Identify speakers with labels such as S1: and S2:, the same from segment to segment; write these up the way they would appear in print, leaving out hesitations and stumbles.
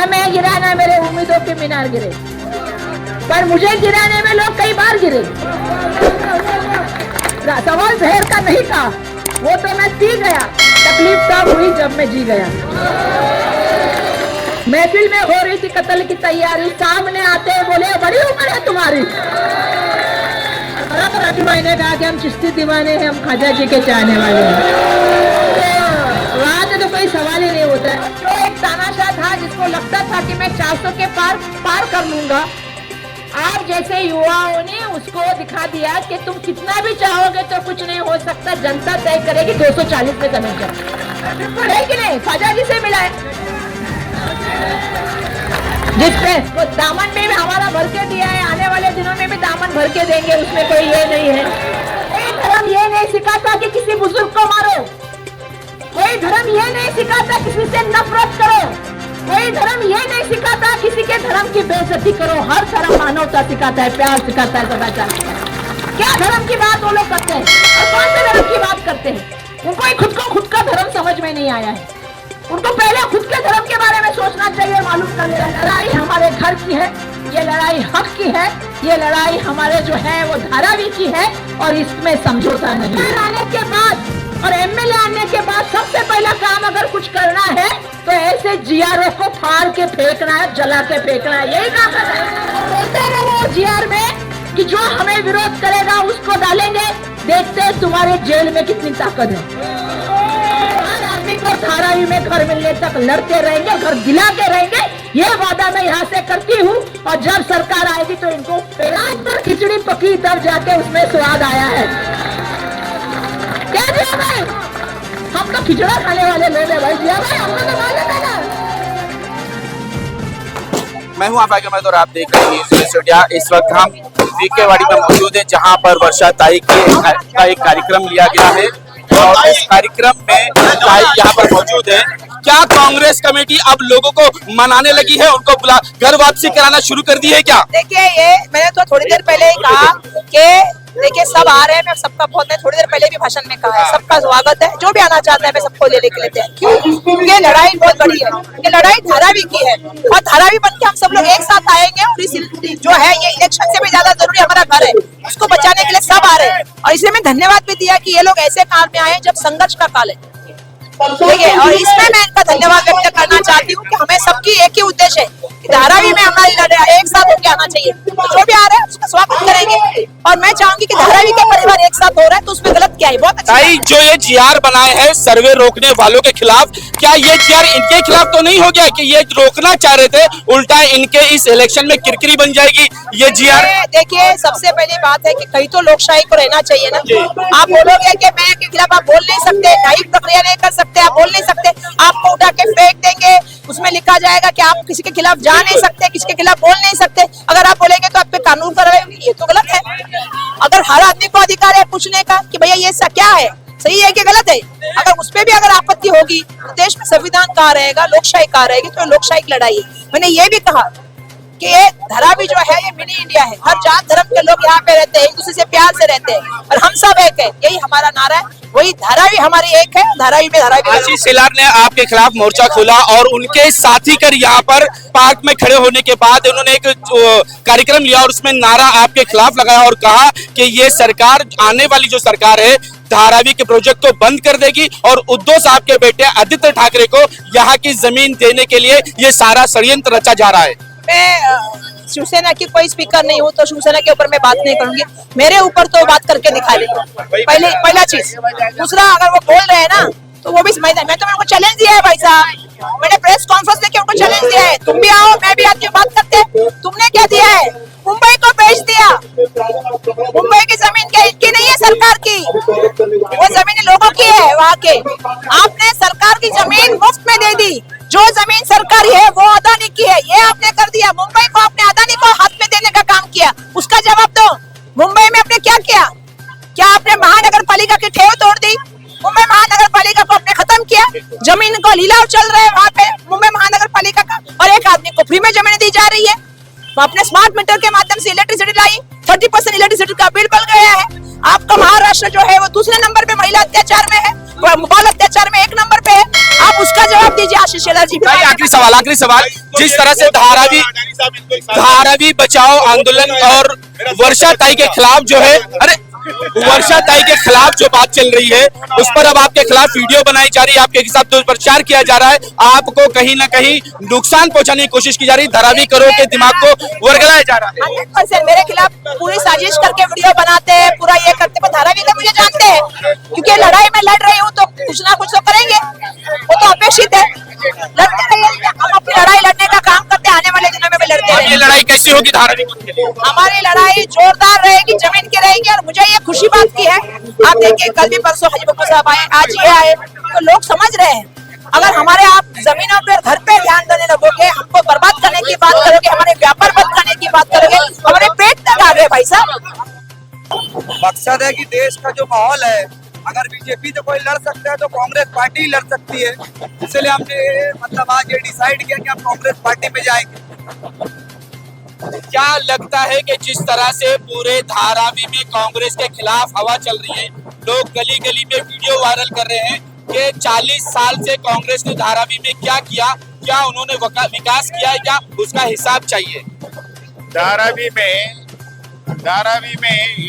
S1: मैं गिरा ना मेरे उम्मीदों के मीनार गिरे, पर मुझे गिराने में लोग कई बार गिरे। सवाल जहर का नहीं था, वो तो मैं पी गया, तकलीफ तब हुई जब मैं जी गया। महफिल में हो रही थी कत्ल की तैयारी, सामने आते बोले बड़ी उम्र है तुम्हारी। रफी भाई ने कहा कि हम चिश्ती दीवाने हैं, हम ख्वाजा जी के चाहने वाले हैं। वहां से तो कोई सवाल ही नहीं होता है। तो एक तानाशाह था जिसको लगता था कि मैं 400 के पार कर लूंगा। आप जैसे युवाओं ने उसको दिखा दिया कि तुम कितना भी चाहोगे तो कुछ नहीं हो सकता, जनता तय करेगी 240 में जमीन है कि नहीं। ख्वाजा जी से मिला है, जिसपे वो दामन में भी हमारा भर के दिया है, आने वाले दिनों में भी दामन भर के देंगे, उसमें कोई ये नहीं है। कोई धर्म ये नहीं सिखाता कि किसी बुजुर्ग को मारो, कोई धर्म ये नहीं सिखाता किसी से नफरत करो, कोई धर्म ये नहीं सिखाता किसी के धर्म की बेइज्जती करो। हर धर्म मानवता सिखाता है, प्यार सिखाता है, सदाचार सिखाता है। क्या धर्म की बात वो लोग करते हैं और कौन से धर्म की बात करते हैं? उनको ही खुद का धर्म समझ में नहीं आया है। उनको पहले खुद के धर्म के बारे में सोचना चाहिए, मालूम कर लेना। लड़ाई हमारे घर की है, ये लड़ाई हक की है, ये लड़ाई हमारे जो है वो धारावी की है, और इसमें समझौता नहीं। आने के बाद और एमएलए आने के बाद सबसे पहला काम अगर कुछ करना है तो ऐसे जीआरओ को फाड़ के फेंकना है, जला के फेंकना है, यही काम है। बोलते रहो जीआर में कि जो हमें विरोध करेगा उसको डालेंगे, देखते हैं तुम्हारे जेल में कितनी ताकत है। धारावी में घर मिलने तक लड़ते रहेंगे, घर दिलाते रहेंगे, ये वादा मैं यहाँ से करती हूँ। और जब सरकार आएगी तो इनको पर खिचड़ी पकी तब जाके उसमें स्वाद आया है। क्या दिया भाई? हम तो खिचड़ा खाने वाले लोग हैं भाई। दिया भाई हमको तो मालूम है ना।
S2: मैं हूँ और आप देख रहे हैं न्यूज़ इंडिया। इस वक्त हम वीकेवाड़ी में मौजूद है, जहाँ पर वर्षा ताई का एक कार्यक्रम लिया गया है, और इस कार्यक्रम में ताई यहाँ पर मौजूद है। क्या कांग्रेस कमेटी अब लोगों को मनाने लगी है, उनको बुला घर वापसी कराना शुरू कर दी है क्या?
S3: देखिए, ये मैंने तो थोड़ी देर पहले ही कहा कि देखिए सब आ रहे हैं, मैं सबका बहुत, मैं थोड़ी देर पहले भी भाषण में कहा है, सबका स्वागत है, जो भी आना चाहता है मैं सबको लेके लेते हैं। क्यों? ये लड़ाई बहुत बड़ी है, ये लड़ाई धारावी की है, और धारावी बन के हम सब लोग एक साथ आएंगे। और इस जो है ये इलेक्शन से भी ज्यादा जरूरी हमारा घर है, उसको बचाने के लिए सब आ रहे हैं। और इसलिए मैं धन्यवाद भी दिया कि ये लोग ऐसे काल में आए जब संघर्ष का काल है, देखिए। और इसमें मैं इनका धन्यवाद व्यक्त करना चाहती हूँ कि हमें सबकी एक ही उद्देश्य है कि धारावी में हमारी लड़ाई एक साथ होकर आना चाहिए। तो जो भी आ रहा है उसका स्वागत करेंगे, और मैं चाहूंगी कि धारावी के परिवार एक साथ हो रहा है तो उसमें गलत क्या है? बहुत अच्छा।
S2: जो ये जीआर बनाए हैं सर्वे रोकने वालों के खिलाफ, क्या ये जीआर इनके खिलाफ तो नहीं हो गया कि ये रोकना चाह रहे थे, उल्टा इनके इस इलेक्शन में किरकिरी बन जाएगी ये जीआर?
S3: देखिए, सबसे पहली बात है कि कहीं तो लोकशाही को रहना चाहिए ना। आप बोलोगे कि मैं के खिलाफ, आप बोल नहीं सकते, न्यायिक प्रक्रिया नहीं कर सकते, आप बोल नहीं सकते, आपको उठा के फेंक देंगे, उसमें लिखा जाएगा कि आप किसी के खिलाफ जा नहीं सकते, किसी के खिलाफ बोल नहीं सकते। अगर आप बोलेंगे तो आप पे कानून कार्रवाई होगी, ये तो गलत है। अगर हर आदमी को अधिकार है पूछने का कि भैया ये क्या है, सही है कि गलत है, अगर उस पर भी अगर आपत्ति होगी तो देश में संविधान कहाँ रहेगा, लोकशाही कहाँ रहेगी? तो लोकशाही की लड़ाई है। मैंने ये भी कहा कि ये धारावी जो है ये मिनी इंडिया है, हर जात धर्म के लोग यहाँ पे रहते हैं, एक दूसरे से प्यार से रहते हैं, और हम सब एक है, यही हमारा नारा है। वही धारावी हमारी एक है, धारावी में धारावी।
S2: आशीष शेलार ने आपके खिलाफ मोर्चा खोला, और उनके साथी कर यहाँ पर पार्क में खड़े होने के बाद उन्होंने एक कार्यक्रम लिया और उसमें नारा आपके खिलाफ लगाया और कहा कि ये सरकार, आने वाली जो सरकार है, धारावी के प्रोजेक्ट को बंद कर देगी, और उद्धव साहब के बेटे आदित्य ठाकरे को यहाँ की जमीन देने के लिए ये सारा षड्यंत्र रचा जा रहा है।
S3: मैं शिवसेना की कोई स्पीकर नहीं हूँ, तो शिवसेना के ऊपर मैं बात नहीं करूंगी, मेरे ऊपर तो बात करके दिखा देंगे। पहला चीज। दूसरा, अगर वो बोल रहे हैं ना तो वो भी मैं तो उनको चैलेंज दिया है भाई साहब, मैंने प्रेस कॉन्फ्रेंस लेके उनको चैलेंज दिया है, तुम भी आओ, मैं भी आके बात करते हैं। तुमने क्या दिया है? मुंबई को बेच दिया। मुंबई की जमीन क्या इनकी नहीं है, सरकार की, वो जमीन लोगों की है वहाँ के। आपने सरकार की जमीन मुफ्त में दे दी, जो जमीन सरकारी है वो अदानी की है, ये आपने कर दिया। मुंबई को आपने अदानी को हाथ में देने का काम किया, उसका जवाब दो। मुंबई में आपने क्या किया? क्या आपने महानगर पालिका की ठेव तोड़ दी? मुंबई महानगर पालिका को आपने खत्म किया, जमीन को लिलाव चल रहा है वहाँ पे मुंबई महानगर पालिका का, और एक आदमी को फ्री में जमीन दी जा रही है। तो आपने स्मार्ट मीटर के माध्यम से इलेक्ट्रिसिटी लाई, 30% इलेक्ट्रिसिटी का बिल बढ़ गया है। आपका महाराष्ट्र जो है वो दूसरे नंबर पे महिला अत्याचार में है, बाल अत्याचार में 1 नंबर पे है। आप उसका जवाब दीजिए आशीष शेलार जी।
S2: भाई आखिरी सवाल, जिस तरह से धारावी बचाओ आंदोलन और वर्षा ताई के खिलाफ जो है, अरे वर्षा ताई के खिलाफ जो बात चल रही है उस पर अब आपके खिलाफ वीडियो बनाई जा रही है, आपके खिलाफ दुष्प्रचार किया जा रहा है, आपको कहीं ना कहीं नुकसान पहुंचाने की कोशिश की जा रही है, धारावी करो के दिमाग को वर्गलाया जा रहा है।
S3: 100% मेरे खिलाफ पूरी साजिश करके वीडियो बनाते हैं, पूरा ये करते हैं। धारावी का मुझे जानते हैं क्योंकि लड़ाई में लड़ रही हूँ तो कुछ ना कुछ तो करेंगे, वो तो अपेक्षित है। लड़ते रहिए, हम अपनी लड़ाई लड़ने का काम करते हैं, आने वाले दिनों में भी लड़ते
S2: अब ये
S3: रहेंगे।
S2: लड़ाई कैसी होगी धारावी के लिए?
S3: हमारी लड़ाई जोरदार रहेगी, जमीन की रहेगी। और मुझे ये खुशी बात की है, आप देखिए कल भी परसों हाजी बब्बू साहब आए, आज ये आए, तो लोग समझ रहे हैं। अगर हमारे आप जमीनों पे घर पे ध्यान देने लगोगे, हमको बर्बाद करने की बात करोगे, हमारे व्यापार बंद करने की बात करोगे, हमारे पेट तक आ गए भाई साहब।
S4: मकसद है कि देश का जो माहौल है, अगर बीजेपी से कोई लड़ सकता है तो कांग्रेस पार्टी लड़ सकती है। इसलिए हमने मतलब आज ये डिसाइड किया कि हम कांग्रेस पार्टी में जाएंगे।
S2: क्या लगता है कि जिस तरह से पूरे धारावी में कांग्रेस के खिलाफ हवा चल रही है, लोग गली गली में वीडियो वायरल कर रहे हैं कि 40 साल से कांग्रेस ने धारावी में क्या किया, क्या उन्होंने विकास किया है, क्या उसका हिसाब चाहिए?
S5: धारावी में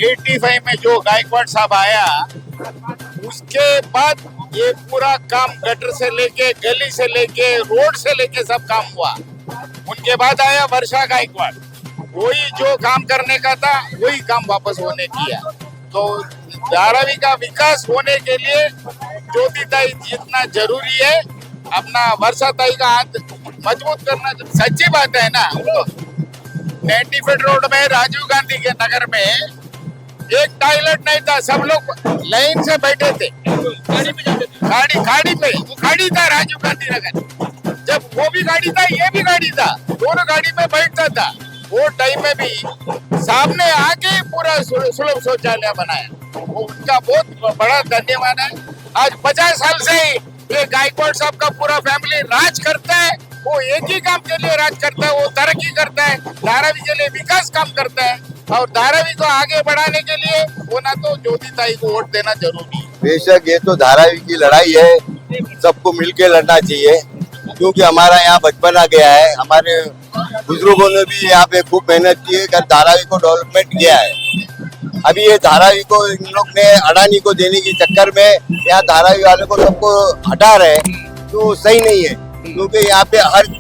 S5: 85 में जो गायकवाड़ साहब आया, उसके बाद ये पूरा काम गटर से लेके, गली से लेके, रोड से लेके सब काम हुआ। उनके बाद आया वर्षा गायकवाड़, वही जो काम करने का था वही काम वापस होने किया। तो धारावी का विकास होने के लिए ज्योति ताई जितना जरूरी है, अपना वर्षा ताई का हाथ मजबूत करना सच्ची बात है ना। 90 फीट रोड में राजीव गांधी के नगर में एक टॉयलेट नहीं था, सब लोग लाइन से बैठे थे, खाड़ी पे, वो खाड़ी था राजीव गांधी नगर। जब वो भी गाड़ी था, ये भी गाड़ी था, दोनों गाड़ी में बैठता था। वो टाइम में भी सामने आके पूरा सुलभ शौचालय बनाया, वो उनका बहुत बड़ा धन्यवाद है। आज 50 साल से ये गायकवाड़ साहब का पूरा फैमिली राज करता है, वो एक ही काम के लिए राज करता है, वो तरक्की करता है, धारावी के लिए विकास काम करता है। और धारावी को आगे बढ़ाने के लिए वो ना तो ज्योति ताई को वोट देना जरूरी है।
S6: बेशक ये तो धारावी की लड़ाई है, सबको मिलके लड़ना चाहिए, क्योंकि हमारा यहाँ बचपन आ गया है, हमारे बुजुर्गों ने भी यहाँ पे खूब मेहनत की है, धारावी को डेवलपमेंट किया है। अभी ये धारावी को इन लोग ने अडानी को देने के चक्कर में यहाँ धारावी वाले को सबको हटा रहे हैं, तो सही नहीं है। क्योंकि यहाँ पे हर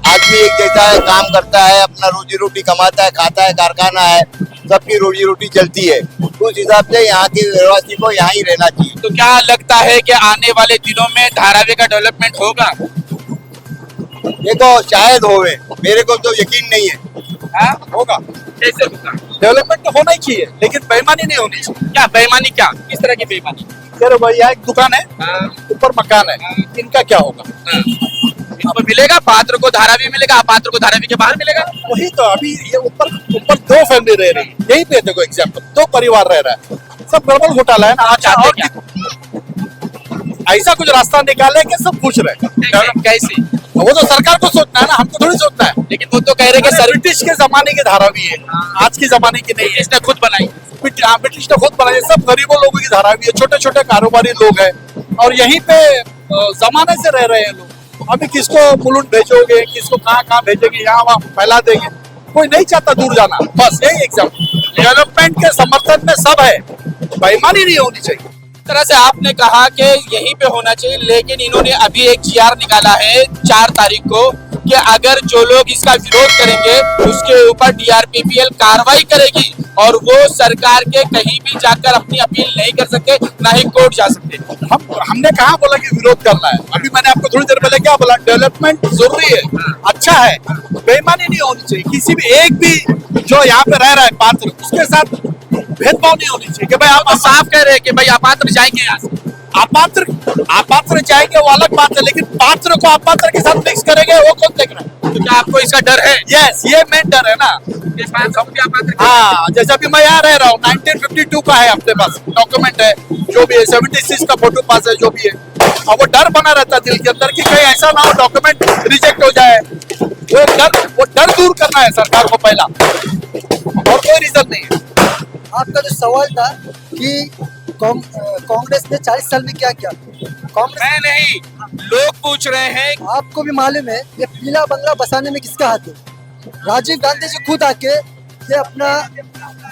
S6: आदमी एक जैसा है, काम करता है, अपना रोजी रोटी कमाता है, खाता है, कारखाना है, सबकी रोजी रोटी चलती है। उस हिसाब से यहाँ के रहवासी को यहाँ ही रहना चाहिए।
S2: तो क्या लगता है कि आने वाले दिनों में धारावी का डेवलपमेंट होगा?
S6: देखो शायद होवे, मेरे को तो यकीन नहीं है।
S2: हाँ? होगा। कैसे होगा?
S7: डेवलपमेंट तो होना ही चाहिए, लेकिन बेईमानी नहीं होनी चाहिए।
S2: क्या बेईमानी? क्या किस तरह की बेईमानी?
S7: चलो भाई, यहाँ एक दुकान है, ऊपर मकान है, इनका क्या होगा?
S2: इनको मिलेगा, पात्र को धारावी मिलेगा, अपात्र को धारावी के बाहर मिलेगा।
S7: वही तो अभी ये ऊपर 2 फैमिली रह रही है, यही पे देखो एग्जाम्पल, 2 परिवार रह रहा है, सब गड़बड़ घोटाला है ना। अच्छा, और ऐसा कुछ रास्ता निकाले कि सब खुश रहे।
S2: डेवलप कैसे?
S7: वो तो सरकार को सोचना है ना, हमको थोड़ी सोचना है।
S2: लेकिन वो तो कह रहे कि सर
S7: ब्रिटिश के जमाने की धारावी है, आज के जमाने की नहीं है।
S2: इसने खुद बनाई,
S7: ब्रिटिश ने खुद बनाई, सब गरीबों लोगों की धारावी है, छोटे छोटे कारोबारी लोग हैं, और यहीं पे जमाने से रह रहे हैं लोग। अभी किसको मुलुंड भेजोगे, किसको कहाँ कहाँ भेजेंगे, यहाँ वहाँ फैला देंगे, कोई नहीं चाहता दूर जाना। बस यही एग्जाम्पल, डेवलपमेंट के समर्थन में सब है, बेईमानी नहीं होनी चाहिए।
S2: तरह से आपने कहा कि यहीं पे होना चाहिए, लेकिन इन्होंने अभी एक जीआर निकाला है 4 तारीख को कि अगर जो लोग इसका विरोध करेंगे उसके ऊपर DRPPL कार्रवाई करेगी और वो सरकार के कहीं भी जाकर अपनी अपील नहीं कर सकते, ना ही कोर्ट जा सकते।
S7: हमने कहा बोला कि विरोध करना है? अभी मैंने आपको थोड़ी देर पहले क्या बोला, डेवलपमेंट जरूरी है, अच्छा है, बेईमानी नहीं होनी चाहिए। किसी भी एक भी जो यहाँ पे रह रहा है पात्र, उसके साथ भेदभाव नहीं होनी चाहिए कि भाई आप
S2: साफ कह रहे हैं कि भाई अपात्र जाएंगे यहाँ से।
S7: अपात्र जाएंगे वो अलग बात है, लेकिन पात्र को अपात्र के साथ मिक्स करेंगे वो कौन देख रहा है?
S2: तो क्या आपको इसका डर है?
S7: यस, ये मेन डर है ना। हाँ, जैसे अभी मैं यहाँ रह रहा हूँ, 1952 का है अपने पास डॉक्यूमेंट है, जो भी है 76 का फोटो पास है, जो भी है, और वो डर बना रहता है दिल के अंदर कि कहीं ऐसा ना हो डॉक्यूमेंट रिजेक्ट हो जाए। वो डर दूर करना है सरकार को पहला, और कोई रीजन नहीं है।
S4: आपका जो सवाल था
S8: कि कांग्रेस ने 40 साल में क्या किया। कांग्रेस,
S2: मैं नहीं, लोग पूछ रहे हैं।
S8: आपको भी मालूम है ये पीला बंगला बसाने में किसका हाथ है? राजीव गांधी जी खुद आके ये अपना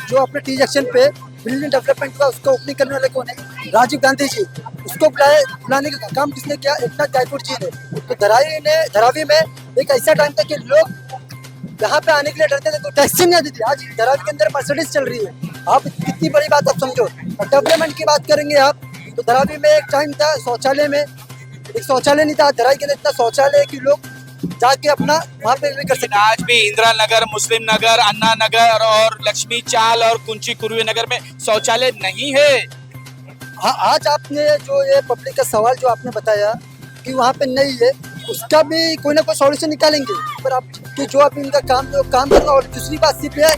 S8: जो अपने टी जंक्शन पे बिल्डिंग डेवलपमेंट का उसको ओपनिंग करने वाले कौन है? राजीव गांधी जी। उसको बुलाने का काम किसने किया? एकनाथ गायकवाड़ जी ने। तो धरावी में एक ऐसा टाइम था कि लोग यहाँ पे आने के लिए डरते थे, तो टैक्सी नहीं आती थी। आज धरावी के अंदर मर्सिडीज चल रही है। आप कितनी बड़ी बात आप समझो। और डेवलपमेंट की बात करेंगे आप, तो धरावी में एक टाइम था शौचालय में, एक शौचालय नहीं था। धरावी के अंदर इतना शौचालय है कि लोग जाके अपना वहाँ पे कर सकते।
S2: आज भी इंदिरा नगर, मुस्लिम नगर, अन्ना नगर और लक्ष्मी चाल और कुंची कुरुवे नगर में शौचालय नहीं है।
S8: हाँ, आज आपने जो ये पब्लिक का सवाल जो आपने बताया कि वहाँ पे नहीं है, उसका भी कोई ना कोई सॉल्यूशन निकालेंगे। पर आप कि जो अभी इनका काम करना। और दूसरी बात सिर्फ है,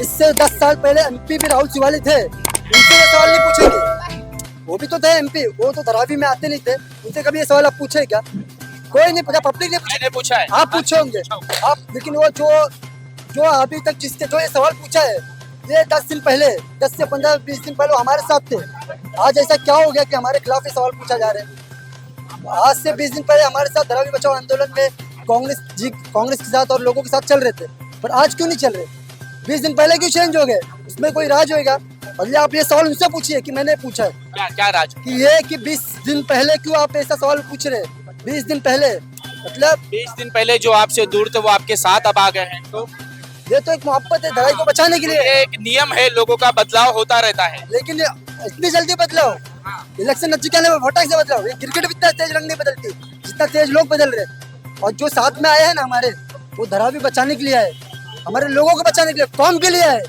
S8: इससे 10 साल पहले एमपी भी राहुल शिवाली थे, उनसे ये सवाल नहीं पूछेंगे। वो भी तो थे एमपी, वो तो धरावी में आते नहीं थे, उनसे कभी ये सवाल आप पूछे क्या? कोई नहीं पूछा, पब्लिक ने
S2: मैंने पूछा है।
S8: आप पूछोगे आप, लेकिन वो जो अभी तक जिसके जो ये सवाल पूछा है, ये 10 दिन पहले, 10 से 15-20 दिन पहले हमारे साथ थे। आज ऐसा क्या हो गया कि हमारे खिलाफ ये सवाल पूछा जा रहा है? आज से 20 दिन पहले हमारे साथ धरावी बचाओ आंदोलन में कांग्रेस के साथ और लोगों के साथ चल रहे थे, पर आज क्यों नहीं चल रहे? 20 दिन पहले क्यों चेंज हो गए? उसमें कोई राज होएगा? अगले आप ये सवाल उनसे पूछिए कि मैंने पूछा है
S2: क्या राज
S8: कि ये कि 20 दिन पहले क्यों आप ऐसा सवाल पूछ रहे? 20 दिन पहले मतलब
S2: 20 दिन पहले जो आपसे दूर थे वो आपके साथ अब आ गए हैं, तो
S8: ये तो एक मोहब्बत है धराई को बचाने के लिए।
S2: ये एक नियम है, लोगों का बदलाव होता रहता है।
S8: लेकिन इतनी जल्दी बदलाव, इलेक्शन नजदीक आने में फटाक से बदलाव। ये क्रिकेट भी इतना तेज रंग नहीं बदलती जितना तेज लोग बदल रहे। और जो साथ में आए हैं ना हमारे, वो धरावी बचाने के लिए आए, हमारे लोगों को बचाने के लिए, कौम के लिए आए।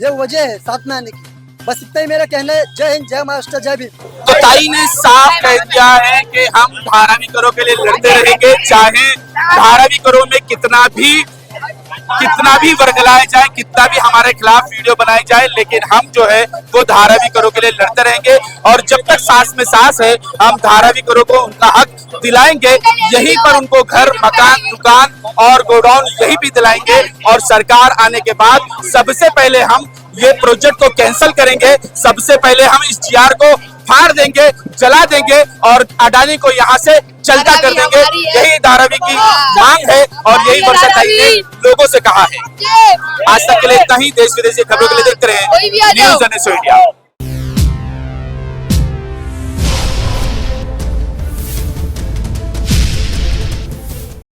S8: ये वजह है साथ में आने की। बस इतना ही मेरा कहना है। जय हिंद, जय महाराष्ट्र, जय भीम।
S2: तो ताई ने साफ कह दिया है कि हम धारावी करों के लिए लड़ते रहेंगे, चाहे धारावी करों में कितना भी वर्गलाया जाए, कितना भी हमारे खिलाफ वीडियो बनाई जाए, लेकिन हम जो है वो धारावी करों के लिए लड़ते रहेंगे। और जब तक सांस में सांस है, हम धारावी करों को उनका हक दिलाएंगे। यहीं पर उनको घर, मकान, दुकान और गोडाउन यही भी दिलाएंगे। और सरकार आने के बाद सबसे पहले हम ये प्रोजेक्ट को कैंसिल करेंगे। सबसे पहले हम इस जीआर को फाड़ देंगे, जला देंगे और अडानी को यहाँ से चलता कर देंगे। यही धारावी की मांग है और यही वर्षा ताई ने लोगों से कहा है। आज तक के लिए इतना ही। देश विदेश की खबरों के लिए देखते रहे न्यूज़ इंडिया।